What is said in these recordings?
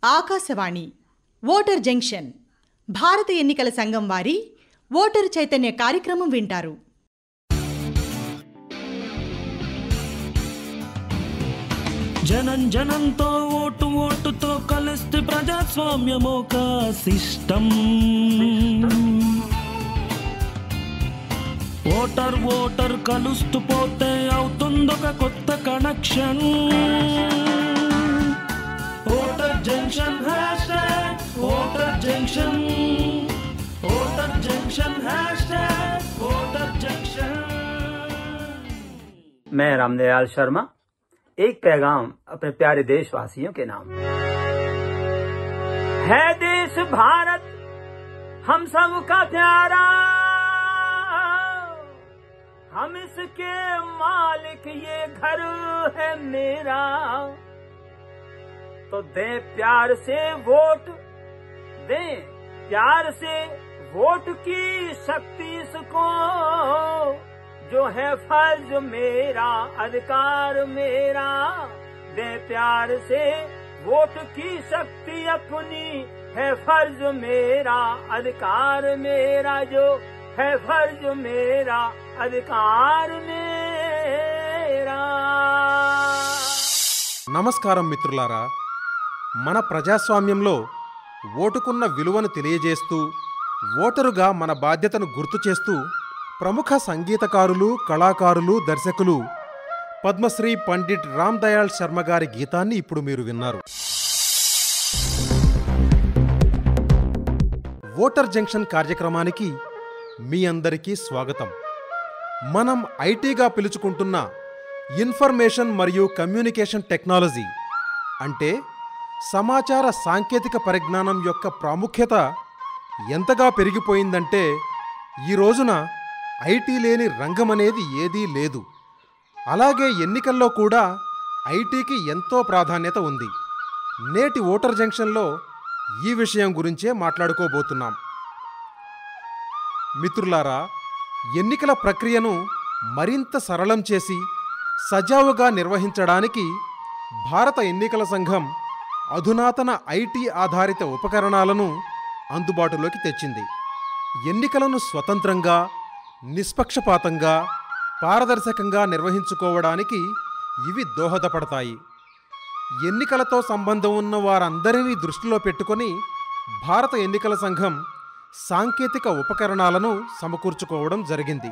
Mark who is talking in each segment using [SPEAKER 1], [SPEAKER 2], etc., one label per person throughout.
[SPEAKER 1] Akashvani voter junction భారత ఎన్నికల సంఘం వారి ఓటరు చైతన్య కార్యక్రమం వింటారు.
[SPEAKER 2] జనం జనంతో ఓటుతో కలిస్తే ప్రజాస్వామ్యం ఒక సిస్టమ్. ఓటర్ కలుస్తూ పోతే అవుతుందొక కొత్త connection. Voter junction hashtag voter junction, voter junction hashtag voter junction.
[SPEAKER 3] मैं रामदयाल शर्मा एक पैगाम अपने प्यारे देशवासियों के नाम. है देश भारत हम सब का प्यारा, हम इसके मालिक ये घर है मेरा. तो दे प्यार से वोट, दे प्यार से वोट की शक्ति इसको, जो है फर्ज मेरा अधिकार मेरा. दे प्यार से वोट की शक्ति अपनी, है फर्ज मेरा अधिकार मेरा, जो है फर्ज मेरा अधिकार मेरा.
[SPEAKER 4] నమస్కారం మిత్రులారా, మన ప్రజాస్వామ్యంలో ఓటుకున్న విలువను తెలియజేస్తూ, ఓటరుగా మన బాధ్యతను గుర్తు చేస్తూ ప్రముఖ సంగీతకారులు, కళాకారులు, దర్శకులు పద్మశ్రీ పండిట్ రామ్ దయాళ్ శర్మ గారి గీతాన్ని ఇప్పుడు మీరు విన్నారు. ఓటర్ జంక్షన్ కార్యక్రమానికి మీ అందరికీ స్వాగతం. మనం ఐటీగా పిలుచుకుంటున్న ఇన్ఫర్మేషన్ మరియు కమ్యూనికేషన్ టెక్నాలజీ అంటే సమాచార సాంకేతిక పరిజ్ఞానం యొక్క ప్రాముఖ్యత ఎంతగా పెరిగిపోయిందంటే ఈ రోజున ఐటీ లేని రంగమనేది ఏదీ లేదు. అలాగే ఎన్నికల్లో కూడా ఐటీకి ఎంతో ప్రాధాన్యత ఉంది. నేటి ఓటర్ జంక్షన్లో ఈ విషయం గురించే మాట్లాడుకోబోతున్నాం. మిత్రులారా, ఎన్నికల ప్రక్రియను మరింత సరళం చేసి సజావుగా నిర్వహించడానికి భారత ఎన్నికల సంఘం అధునాతన ఐటీ ఆధారిత ఉపకరణాలను అందుబాటులోకి తెచ్చింది. ఎన్నికలను స్వతంత్రంగా, నిష్పక్షపాతంగా, పారదర్శకంగా నిర్వహించుకోవడానికి ఇవి దోహదపడతాయి. ఎన్నికలతో సంబంధం ఉన్న వారందరినీ దృష్టిలో పెట్టుకొని భారత ఎన్నికల సంఘం సాంకేతిక ఉపకరణాలను సమకూర్చుకోవడం జరిగింది.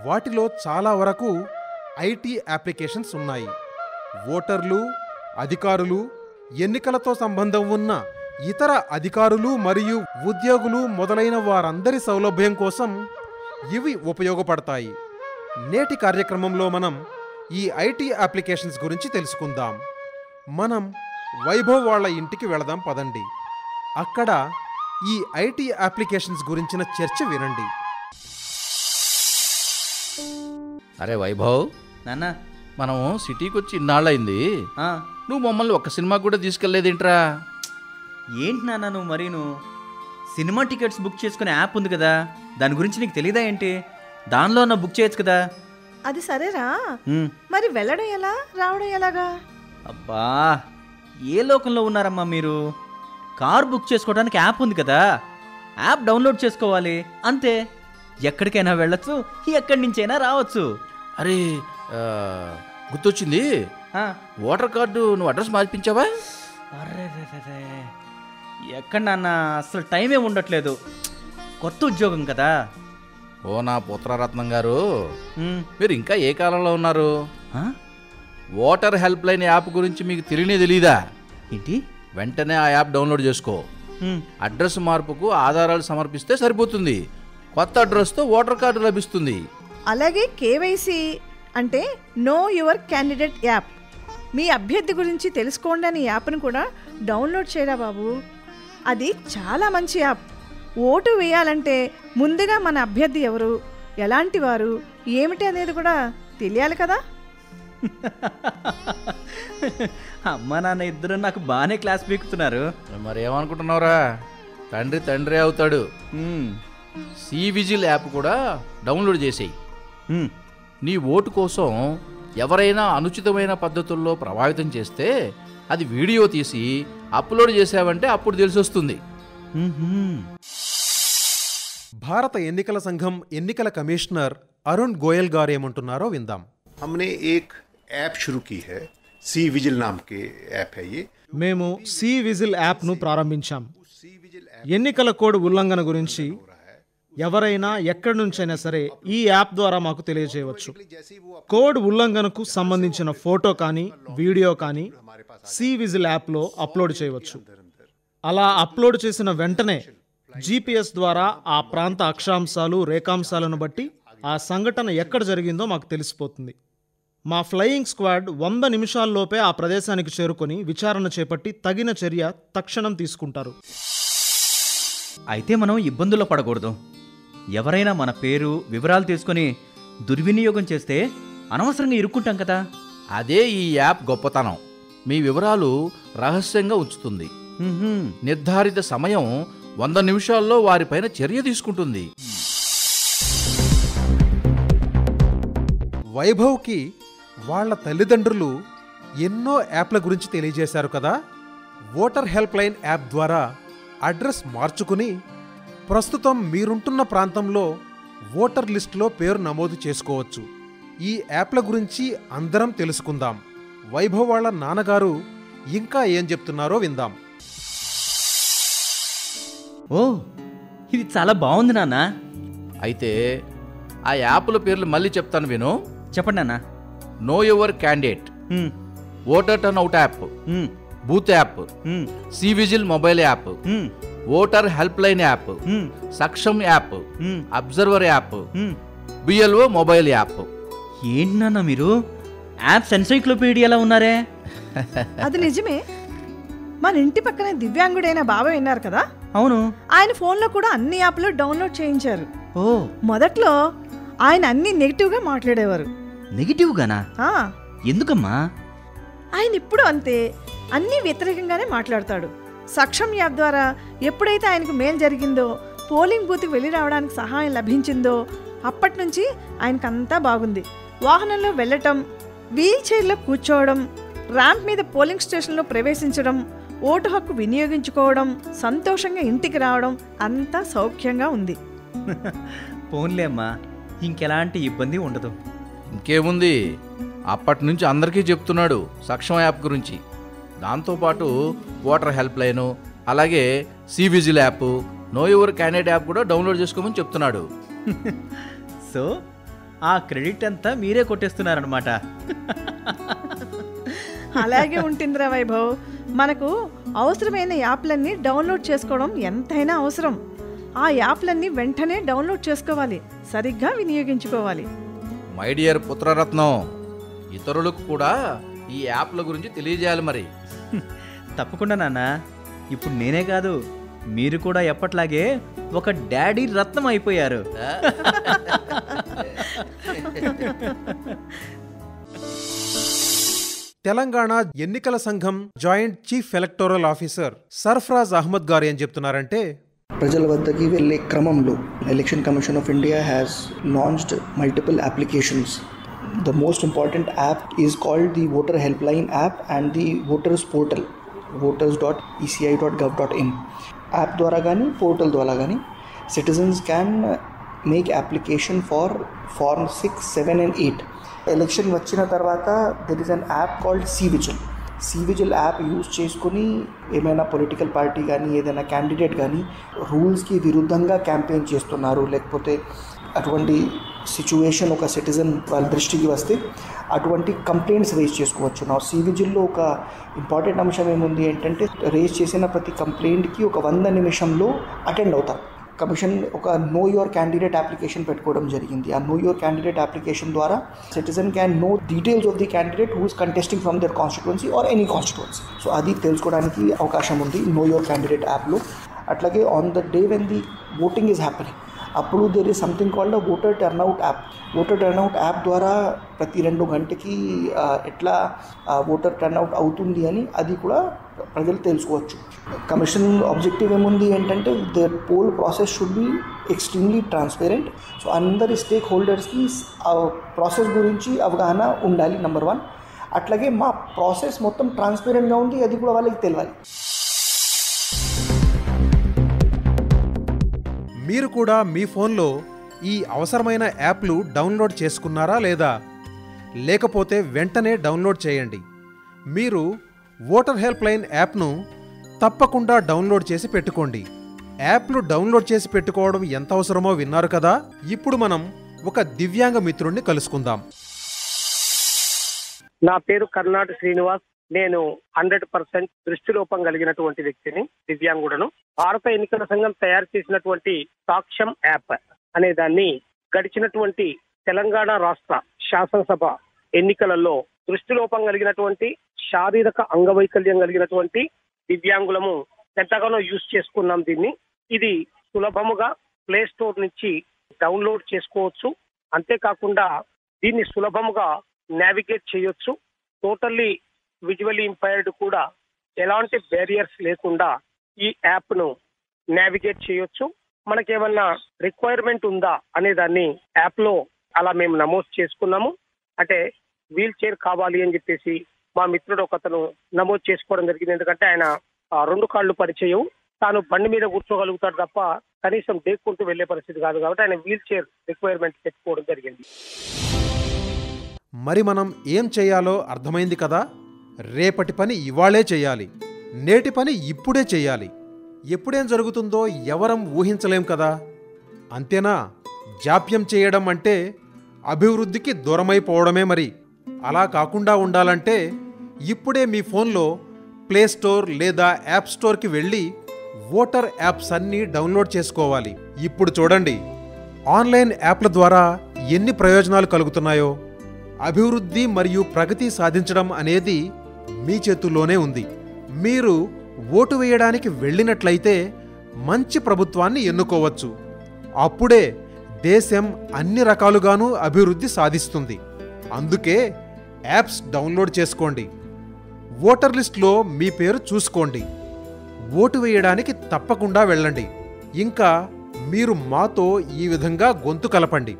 [SPEAKER 4] వాటిలో చాలా వరకు ఐటీ అప్లికేషన్స్ ఉన్నాయి. ఓటర్లు, అధికారులు, ఎన్నికలతో సంబంధం ఉన్న ఇతర అధికారులు మరియు ఉద్యోగులు మొదలైన వారందరి సౌలభ్యం కోసం ఇవి ఉపయోగపడతాయి. నేటి కార్యక్రమంలో మనం ఈ ఐటీ అప్లికేషన్స్ గురించి తెలుసుకుందాం. మనం వైభవ్ వాళ్ళ ఇంటికి వెళదాం పదండి. అక్కడ ఈ ఐటీ అప్లికేషన్స్ గురించిన చర్చ వినండి.
[SPEAKER 5] అరే వైభవ్
[SPEAKER 6] నాన్న,
[SPEAKER 5] మనం సిటీకి వచ్చి ఇన్నాళ్ళయింది. నువ్వు మమ్మల్ని ఒక్క సినిమా కూడా తీసుకెళ్లేదేంట్రా?
[SPEAKER 6] ఏంటి నాన్న నువ్వు మరీను? సినిమా టికెట్స్ బుక్ చేసుకునే యాప్ ఉంది కదా, దాని గురించి నీకు తెలీదా ఏంటి? దానిలో నా బుక్ చేయొచ్చు కదా.
[SPEAKER 7] అది సరేరా, మరి వెళ్ళడం ఎలా, రావడం ఎలాగా?
[SPEAKER 6] అబ్బా, ఏ లోకంలో ఉన్నారమ్మా మీరు? కార్ బుక్ చేసుకోవడానికి యాప్ ఉంది కదా, యాప్ డౌన్లోడ్ చేసుకోవాలి అంతే. ఎక్కడికైనా వెళ్ళొచ్చు, ఎక్కడి నుంచైనా రావచ్చు.
[SPEAKER 5] అరే గుర్తొచ్చింది, ఓటర్ కార్డు నువ్వు అడ్రస్ మార్పించావా?
[SPEAKER 6] అరే ఎక్కడ నాన్న, అసలు టైమే ఉండట్లేదు. కొత్త ఉద్యోగం కదా.
[SPEAKER 5] ఓ నా పుత్రరత్నం గారు, మీరు ఇంకా ఏ కాలంలో ఉన్నారు? ఓటర్ హెల్ప్ లైన్ యాప్ గురించి మీకు తెలీదా?
[SPEAKER 6] ఏంటి?
[SPEAKER 5] వెంటనే ఆ యాప్ డౌన్లోడ్ చేసుకో. అడ్రస్ మార్పుకు ఆధారాలు సమర్పిస్తే సరిపోతుంది. కొత్త అడ్రస్తో ఓటర్ కార్డు లభిస్తుంది.
[SPEAKER 7] అలాగే కేవైసీ అంటే నో యువర్ క్యాండిడేట్ యాప్, మీ అభ్యర్థి గురించి తెలుసుకోండి అని యాప్ను కూడా డౌన్లోడ్ చేయరా బాబు. అది చాలా మంచి యాప్. ఓటు వేయాలంటే ముందుగా మన అభ్యర్థి ఎవరు, ఎలాంటి వారు, ఏమిటి అనేది కూడా తెలియాలి కదా.
[SPEAKER 6] అమ్మ నాన్న ఇద్దరు నాకు బాగానే క్లాస్ పీకుతున్నారు.
[SPEAKER 5] మరి ఏమనుకుంటున్నావురా? తండ్రి అవుతాడు. సి విజిల్ యాప్ కూడా డౌన్లోడ్ చేసేయి. నీ ఓటు కోసం ఎవరైనా అనుచితమైన పద్ధతుల్లో ప్రభావితం చేస్తే అది వీడియో తీసి అప్లోడ్ చేసావంటే అప్పుడు తెలిసొస్తుంది.
[SPEAKER 4] భారత ఎన్నికల సంఘం ఎన్నికల కమిషనర్ అరుణ్ గోయల్ గారు ఏమంటున్నారో విందాం.
[SPEAKER 8] हमने एक ऐप शुरू की है, सी विजिल नाम के ऐप है ये.
[SPEAKER 9] మేము సి విజిల్ యాప్ను ప్రారంభించాం. ఎన్నికల కోడ్ ఉల్లంఘన గురించి ఎవరైనా ఎక్కడి నుంచైనా సరే ఈ యాప్ ద్వారా మాకు తెలియజేయవచ్చు. కోడ్ ఉల్లంఘనకు సంబంధించిన ఫోటో కానీ వీడియో కానీ సి విజిల్ యాప్లో అప్లోడ్ చేయవచ్చు. అలా అప్లోడ్ చేసిన వెంటనే జీపీఎస్ ద్వారా ఆ ప్రాంత అక్షాంశాలు రేఖాంశాలను బట్టి ఆ సంఘటన ఎక్కడ జరిగిందో మాకు తెలిసిపోతుంది. మా ఫ్లయింగ్ స్క్వాడ్ 100 నిమిషాల్లోపే ఆ ప్రదేశానికి చేరుకొని విచారణ చేపట్టి తగిన చర్య తక్షణం తీసుకుంటారు.
[SPEAKER 6] అయితే మనం ఇబ్బందుల్లో పడకూడదు. ఎవరైనా మన పేరు వివరాలు తీసుకొని దుర్వినియోగం చేస్తే అనవసరంగా ఇరుక్కుంటాం కదా.
[SPEAKER 5] అదే ఈ యాప్ గొప్పతనం. మీ వివరాలు రహస్యంగా ఉంచుతుంది. నిర్ధారిత సమయం 100 నిమిషాల్లో వారిపైన చర్య తీసుకుంటుంది.
[SPEAKER 4] వైభవ్కి వాళ్ళ తల్లిదండ్రులు ఎన్నో యాప్ల గురించి తెలియజేశారు కదా. ఓటర్ హెల్ప్ లైన్ యాప్ ద్వారా అడ్రస్ మార్చుకుని ప్రస్తుతం మీరుంటున్న ప్రాంతంలో ఓటర్ లిస్టులో పేరు నమోదు చేసుకోవచ్చు. ఈ యాప్ల గురించి అందరం తెలుసుకుందాం. వైభవ్ వాళ్ళ నాన్నగారు ఇంకా ఏం చెప్తున్నారో విందాం.
[SPEAKER 6] ఓ, ఇది చాలా బాగుంది నాన్న.
[SPEAKER 5] అయితే ఆ యాప్ల పేర్లు మళ్ళీ చెప్తాను విను.
[SPEAKER 6] చెప్పండి నాన్న.
[SPEAKER 5] Know your candidate, voter turn out app, booth app, C vigil mobile app, voter help line app, Saksham app, observer app, BLO mobile app.
[SPEAKER 6] ఏంటి నాన్న మీరు యాప్స్ ఎన్సైక్లోపీడియాలా ఉన్నారే?
[SPEAKER 7] అది నిజమే. మన ఇంటి పక్కనే దివ్యాంగుడైన బాబాయ్ విన్నారు కదా.
[SPEAKER 6] అవును,
[SPEAKER 7] ఆయన ఫోన్లో కూడా అన్ని యాప్లు డౌన్లోడ్ చేయించారు.
[SPEAKER 6] ఓ,
[SPEAKER 7] మొదట్లో ఆయన అన్ని నెగిటివ్గా మాట్లాడేవారు.
[SPEAKER 6] నెగిటివ్గానా? ఎందుకమ్మా?
[SPEAKER 7] ఆయన ఇప్పుడు అంతే, అన్నీ వ్యతిరేకంగానే మాట్లాడతాడు. సక్షం యాప్ ద్వారా ఎప్పుడైతే ఆయనకు మేలు జరిగిందో, పోలింగ్ బూత్కి వెళ్ళి రావడానికి సహాయం లభించిందో అప్పటి నుంచి ఆయనకంతా బాగుంది. వాహనంలో వెళ్ళటం, వీల్ చైర్లో కూర్చోవడం, ర్యాంప్ మీద పోలింగ్ స్టేషన్లో ప్రవేశించడం, ఓటు హక్కు వినియోగించుకోవడం, సంతోషంగా ఇంటికి రావడం అంతా సౌఖ్యంగా ఉంది.
[SPEAKER 6] పోన్లే అమ్మా, ఇంకెలాంటి ఇబ్బంది ఉండదు.
[SPEAKER 5] ఇంకేముంది, అప్పటి నుంచి అందరికీ చెప్తున్నాడు సక్షం యాప్ గురించి. దాంతోపాటు ఓటర్ హెల్ప్ లైను, అలాగే C vigil app, know your candidate app కూడా డౌన్లోడ్ చేసుకోమని చెప్తున్నాడు.
[SPEAKER 6] సో ఆ క్రెడిట్ అంతా మీరే కొట్టేస్తున్నారనమాట.
[SPEAKER 7] అలాగే ఉంటుందిరా వైభవ్. మనకు అవసరమైన యాప్లన్నీ డౌన్లోడ్ చేసుకోవడం ఎంతైనా అవసరం. ఆ యాప్లన్నీ వెంటనే డౌన్లోడ్ చేసుకోవాలి, సరిగ్గా వినియోగించుకోవాలి.
[SPEAKER 5] మై డియర్ పుత్రరత్నం, ఇతరులకు కూడా ఈ యాప్ల గురించి తెలియజేయాలి మరి.
[SPEAKER 6] తప్పకుండా నాన్న. ఇప్పుడు నేనే కాదు, మీరు కూడా ఎప్పట్లాగే ఒక డాడీ రత్నం అయిపోయారు.
[SPEAKER 4] తెలంగాణ ఎన్నికల సంఘం joint chief electoral officer Sarfaraz Ahmed garu ఏం చెప్తున్నారంటే,
[SPEAKER 10] ప్రజల వద్దకి వెళ్ళే క్రమంలో election commission of India has launched multiple applications. The most important app is called the voter help line app and the voters portal voters.eci.gov.in. App ద్వారా కానీ పోర్టల్ ద్వారా కానీ citizens can make application for form 6, 7 and 8. Election వచ్చిన తర్వాత there is an app called C vigil app use చేసుకుని ఏమైనా political party కానీ ఏదైనా క్యాండిడేట్ కానీ రూల్స్కి విరుద్ధంగా క్యాంపెయిన్ చేస్తున్నారు, లేకపోతే అటువంటి సిచ్యువేషన్ ఒక సిటిజన్ వాళ్ళ దృష్టికి వస్తే అటువంటి కంప్లైంట్స్ రేజ్ చేసుకోవచ్చు. నా సి విజిల్లో ఒక ఇంపార్టెంట్ అంశం ఏముంది ఏంటంటే, రేజ్ చేసిన ప్రతి కంప్లైంట్కి ఒక 100 నిమిషంలో అటెండ్ అవుతారు. కమిషన్ ఒక నో యువర్ క్యాండిడేట్ అప్లికేషన్ పెట్టుకోవడం జరిగింది. ఆ నో యువర్ క్యాండిడేట్ అప్లికేషన్ ద్వారా citizen can know details of the candidate who is contesting from their constituency or any constituency. So అది తెలుసుకోవడానికి అవకాశం ఉంది నో యువర్ క్యాండిడేట్ యాప్లో. అట్లాగే on the day when the voting is happening, అప్పుడు there is something called voter turnout app. Voter turnout app ద్వారా ప్రతి 2 గంటకి ఎట్లా ఓటర్ టర్న్అవుట్ అవుతుంది అని అది కూడా ప్రజలు తెలుసుకోవచ్చు. కమిషన్ ఆబ్జెక్టివ్ ఏముంది ఏంటంటే, the pole process should be extremely transparent. So అందరి స్టేక్ హోల్డర్స్కి ఆ ప్రాసెస్ గురించి అవగాహన ఉండాలి, నెంబర్ 1. అట్లాగే మా ప్రాసెస్ మొత్తం ట్రాన్స్పరెంట్గా ఉంది, అది కూడా వాళ్ళకి తెలియాలి.
[SPEAKER 4] మీరు కూడా మీ ఫోన్లో ఈ అవసరమైన యాప్లు డౌన్లోడ్ చేసుకున్నారా లేదా? లేకపోతే వెంటనే డౌన్లోడ్ చేయండి. మీరు ఓటర్ హెల్ప్ లైన్ యాప్ను తప్పకుండా డౌన్లోడ్ చేసి పెట్టుకోండి. యాప్లు డౌన్లోడ్ చేసి పెట్టుకోవడం ఎంత అవసరమో విన్నారు కదా. ఇప్పుడు మనం ఒక దివ్యాంగ మిత్రుణ్ణి కలుసుకుందాం.
[SPEAKER 11] నా పేరు కర్ణాటి శ్రీనివాస్. నేను 100% దృష్టిలోపం కలిగినటువంటి వ్యక్తిని, దివ్యాంగుడను. భారత ఎన్నికల సంఘం తయారు చేసినటువంటి సాక్ష్యం యాప్ అనే దాన్ని గడిచినటువంటి తెలంగాణ రాష్ట్ర శాసనసభ ఎన్నికలలో దృష్టిలోపం కలిగినటువంటి, శారీరక అంగవైకల్యం కలిగినటువంటి దివ్యాంగులము ఎంతగానో యూజ్ చేసుకున్నాం దీన్ని. ఇది సులభముగా ప్లే స్టోర్ నుంచి డౌన్లోడ్ చేసుకోవచ్చు. అంతేకాకుండా దీన్ని సులభముగా నావిగేట్ చేయొచ్చు. టోటల్లీ విజువల్లీ ఇంపైర్డ్ కూడా ఎలాంటి బ్యారియర్స్ లేకుండా ఈ యాప్ను నావిగేట్ చేయొచ్చు. మనకేమన్నా రిక్వైర్మెంట్ ఉందా అనే దాన్ని యాప్లో అలా మేము నమోదు చేసుకున్నాము. అంటే వీల్ చైర్ కావాలి అని చెప్పేసి మా మిత్రుడు ఒకతను నమోదు చేసుకోవడం జరిగింది. ఎందుకంటే ఆయన 2 కాళ్ళు పరిచయం, తాను బండి మీద కూర్చోగలుగుతాడు తప్ప కనీసం డేక్కుంటూ వెళ్లే పరిస్థితి కాదు. కాబట్టి ఆయన వీల్ చైర్ రిక్వైర్మెంట్ పెట్టుకోవడం జరిగింది.
[SPEAKER 4] మరి మనం ఏం చేయాలో అర్థమైంది కదా. రేపటి పని ఇవాళే చేయాలి, నేటి పని ఇప్పుడే చేయాలి. ఎప్పుడేం జరుగుతుందో ఎవరం ఊహించలేం కదా. అంతేనా? జాప్యం చేయడం అంటే అభివృద్ధికి దూరమైపోవడమే. మరి అలా కాకుండా ఉండాలంటే ఇప్పుడే మీ ఫోన్లో ప్లే స్టోర్ లేదా యాప్ స్టోర్కి వెళ్ళి ఓటర్ యాప్స్ అన్నీ డౌన్లోడ్ చేసుకోవాలి. ఇప్పుడు చూడండి, ఆన్లైన్ యాప్ల ద్వారా ఎన్ని ప్రయోజనాలు కలుగుతున్నాయో. అభివృద్ధి మరియు ప్రగతి సాధించడం అనేది మీ చేతుల్లోనే ఉంది. మీరు ఓటు వేయడానికి వెళ్ళినట్లయితే మంచి ప్రభుత్వాన్ని ఎన్నుకోవచ్చు. అప్పుడే దేశం అన్ని రకాలుగానూ అభివృద్ధి సాధిస్తుంది. అందుకే యాప్స్ డౌన్లోడ్ చేసుకోండి. ఓటర్ లిస్ట్లో మీ పేరు చూసుకోండి. ఓటు వేయడానికి తప్పకుండా వెళ్ళండి. ఇంకా మీరు మాతో ఈ విధంగా గొంతు కలపండి.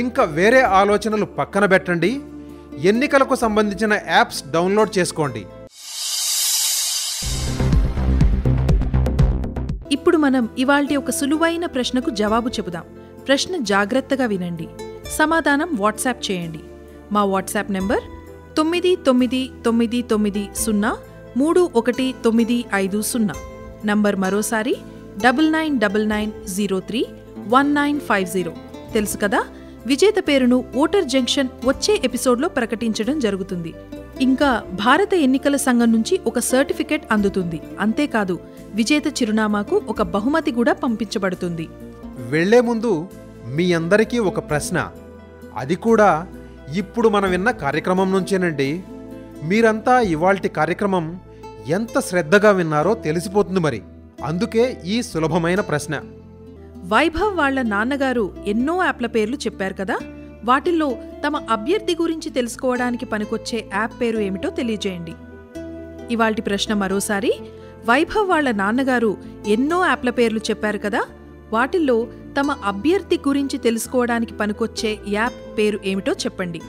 [SPEAKER 4] ఇంకా వేరే ఆలోచనలు పక్కన పెట్టండి. ఎన్నికలకు సంబంధించిన యాప్స్ డౌన్లోడ్ చేసుకోండి.
[SPEAKER 12] ఇప్పుడు మనం ఇవాల్టి ఒక సులువైన ప్రశ్నకు జవాబు చెబుదాం. ప్రశ్న జాగ్రత్తగా వినండి, సమాధానం వాట్సాప్ చేయండి. మా వాట్సాప్ నెంబర్ 99903150. నంబర్ మరోసారి 9999031950. తెలుసు కదా. విజేత పేరును ఓటర్ జంక్షన్ వచ్చే ఎపిసోడ్లో ప్రకటించడం జరుగుతుంది. ఇంకా భారత ఎన్నికల సంఘం నుంచి ఒక సర్టిఫికెట్ అందుతుంది. అంతేకాదు, విజేత చిరునామాకు ఒక బహుమతి కూడా పంపించబడుతుంది.
[SPEAKER 4] వెళ్లే ముందు మీ అందరికీ ఒక ప్రశ్న. అది కూడా ఇప్పుడు మనం విన్న కార్యక్రమం నుంచేనండి. మీరంతా ఇవాల్టి కార్యక్రమం ఎంత శ్రద్ధగా విన్నారో తెలిసిపోతుంది. మరి అందుకే ఈ సులభమైన ప్రశ్న.
[SPEAKER 12] వైభవ్ వాళ్ల నాన్నగారు ఎన్నో యాప్ల పేర్లు చెప్పారు కదా. వాటిల్లో తమ అభ్యర్థి గురించి తెలుసుకోవడానికి పనికొచ్చే యాప్ పేరు ఏమిటో తెలియజేయండి. ఇవాల్టి ప్రశ్న మరోసారి. వైభవ్ వాళ్ల నాన్నగారు ఎన్నో యాప్ల పేర్లు చెప్పారు కదా. వాటిల్లో తమ అభ్యర్థి గురించి తెలుసుకోవడానికి పనికొచ్చే యాప్ పేరు ఏమిటో చెప్పండి.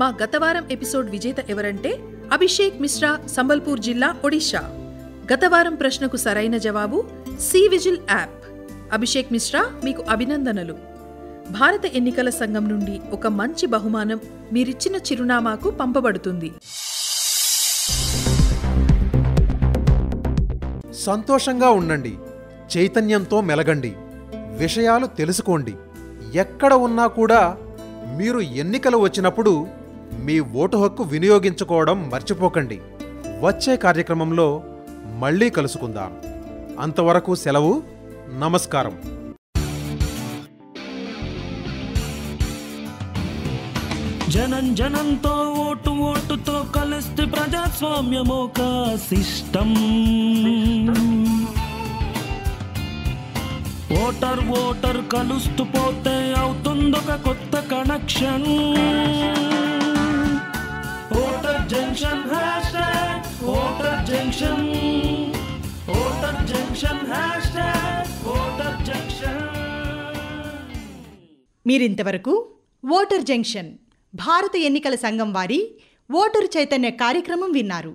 [SPEAKER 12] మా గతవారం ఎపిసోడ్ విజేత ఎవరంటే అభిషేక్ మిశ్రా, సంబల్పూర్ జిల్లా, ఒడిషా. గతవారం ప్రశ్నకు సరైన జవాబు C vigil app. Abhishek Mishra, మీకు అభినందనలు. భారత ఎన్నికల సంఘం నుండి ఒక మంచి బహుమానం మీరిచ్చిన చిరునామాకు పంపబడుతుంది.
[SPEAKER 4] సంతోషంగా ఉండండి, చైతన్యంతో మెలగండి, విషయాలు తెలుసుకోండి. ఎక్కడ ఉన్నా కూడా మీరు ఎన్నికలు వచ్చినప్పుడు మీ ఓటు హక్కు వినియోగించుకోవడం మర్చిపోకండి. వచ్చే కార్యక్రమంలో మళ్ళీ కలుసుకుందాం. అంతవరకు సెలవు. నమస్కారం.
[SPEAKER 2] జనం జనంతో ఓటుతో కలిస్తే ప్రజాస్వామ్యం ఒక సిస్టమ్. ఓటర్ కలుస్తూ పోతే అవుతుందొక కొత్త connection. Voter junction hashtag voter junction. Voter junction hashtag voter junction.
[SPEAKER 1] మీరింతవరకు ఓటర్ జంక్షన్ భారత ఎన్నికల సంఘం వారి ఓటరు చైతన్య కార్యక్రమం విన్నారు.